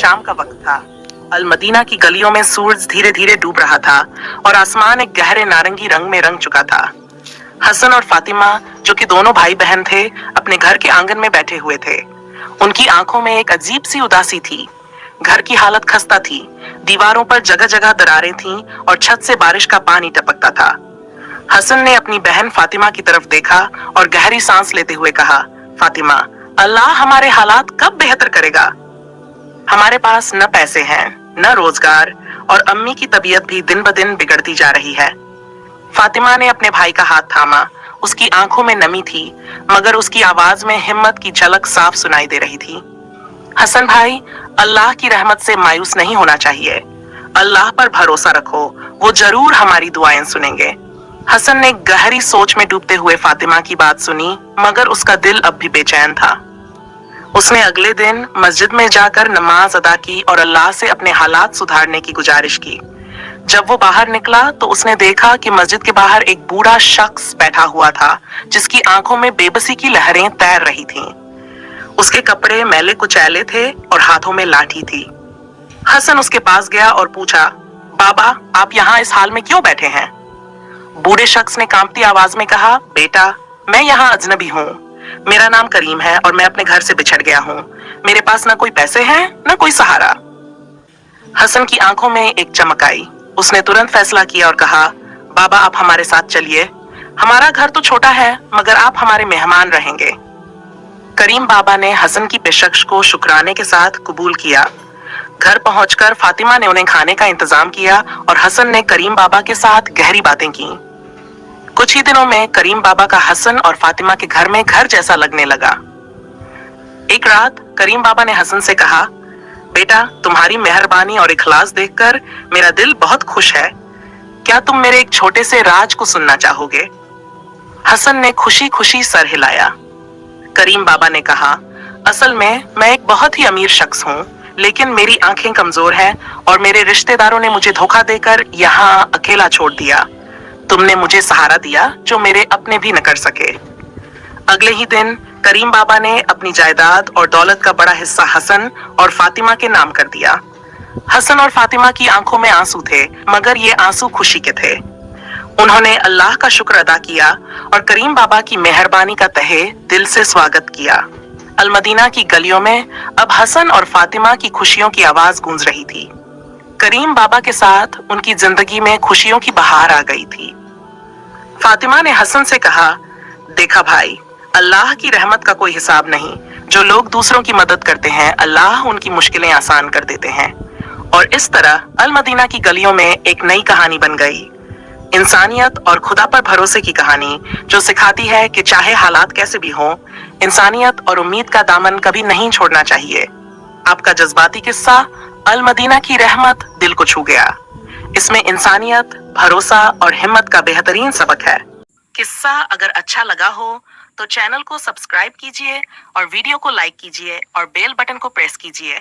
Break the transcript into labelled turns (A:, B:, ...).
A: शाम का वक्त था। अल मदीना की गलियों में सूरज धीरे धीरे डूब रहा था और आसमान एक गहरे नारंगी रंग में रंग चुका था। हसन और फातिमा, जो कि दोनों भाई बहन थे, अपने घर के आंगन में बैठे हुए थे। उनकी आंखों में एक अजीब सी उदासी थी। घर की हालत खस्ता थी। दीवारों पर जगह जगह दरारें थीं और छत से बारिश का पानी टपकता था। हसन ने अपनी बहन फातिमा की तरफ देखा और गहरी सांस लेते हुए कहा, फातिमा, अल्लाह हमारे हालात कब बेहतर करेगा? हमारे पास न पैसे हैं, न रोजगार, और अम्मी की तबीयत भी दिन ब दिन बिगड़ती जा रही है। फातिमा ने अपने भाई का हाथ थामा। उसकी आंखों में नमी थी, मगर उसकी आवाज में हिम्मत की झलक साफ सुनाई दे रही थी। हसन भाई, अल्लाह की रहमत से मायूस नहीं होना चाहिए। अल्लाह पर भरोसा रखो, वो जरूर हमारी दुआएं सुनेंगे। हसन ने गहरी सोच में डूबते हुए फातिमा की बात सुनी, मगर उसका दिल अब भी बेचैन था। उसने अगले दिन मस्जिद में जाकर नमाज अदा की और अल्लाह से अपने हालात सुधारने की गुजारिश की। जब वो बाहर निकला तो उसने देखा कि मस्जिद के बाहर एक बूढ़ा शख्स बैठा हुआ था, जिसकी आंखों में बेबसी की लहरें तैर रही थीं। उसके कपड़े मैले कुचैले थे और हाथों में लाठी थी। हसन उसके पास गया और पूछा, बाबा, आप यहाँ इस हाल में क्यों बैठे हैं? बूढ़े शख्स ने कांपती आवाज में कहा, बेटा, मैं यहाँ अजनबी हूँ। मेरा नाम करीम है और मैं अपने घर से बिछड़ गया हूँ। मेरे पास न कोई पैसे हैं, न कोई सहारा। हसन की आंखों में एक चमक आई। उसने तुरंत फैसला किया और कहा, बाबा, आप हमारे साथ चलिए। हमारा घर तो छोटा है, मगर आप हमारे मेहमान रहेंगे। करीम बाबा ने हसन की पेशकश को शुक्राने के साथ कबूल किया। घर पहुंचकर फातिमा ने उन्हें खाने का इंतजाम किया और हसन ने करीम बाबा के साथ गहरी बातें की। कुछ ही दिनों में करीम बाबा का हसन और फातिमा के घर में घर जैसा लगने लगा। एक रात करीम बाबा ने हसन से कहा, बेटा, तुम्हारी मेहरबानी और इखलास देखकर मेरा दिल बहुत खुश है। क्या तुम मेरे एक छोटे से राज को सुनना चाहोगे? हसन ने खुशी खुशी सर हिलाया। करीम बाबा ने कहा, असल में मैं एक बहुत ही अमीर शख्स हूँ, लेकिन मेरी आंखें कमजोर हैं और मेरे रिश्तेदारों ने मुझे धोखा देकर यहाँ अकेला छोड़ दिया। तुमने मुझे सहारा दिया जो मेरे अपने भी न कर सके। अगले ही दिन करीम बाबा ने अपनी जायदाद और दौलत का बड़ा हिस्सा हसन और फातिमा के नाम कर दिया। हसन और फातिमा की आंखों में आंसू थे, मगर ये आंसू खुशी के थे। उन्होंने अल्लाह का शुक्र अदा किया और करीम बाबा की मेहरबानी का तहे दिल से स्वागत किया। अल मदीना की गलियों में अब हसन और फातिमा की खुशियों की आवाज गूंज रही थी। करीम बाबा के साथ उनकी जिंदगी में खुशियों की बहार आ गई थी। फातिमा ने हसन से कहा, देखा भाई, अल्लाह की रहमत का कोई हिसाब नहीं। जो लोग दूसरों की मदद करते हैं, अल्लाह उनकी मुश्किलें आसान कर देते हैं। और इस तरह अल मदीना की गलियों में एक नई कहानी बन गई। इंसानियत और खुदा पर भरोसे की कहानी, जो सिखाती है कि चाहे हालात कैसे भी हों, इंसानियत और उम्मीद का दामन कभी नहीं छोड़ना चाहिए। आपका जज्बाती किस्सा अल मदीना की रहमत दिल को छू गया। इसमें इंसानियत, भरोसा और हिम्मत का बेहतरीन सबक है। किस्सा अगर अच्छा लगा हो तो चैनल को सब्सक्राइब कीजिए और वीडियो को लाइक कीजिए और बेल बटन को प्रेस कीजिए।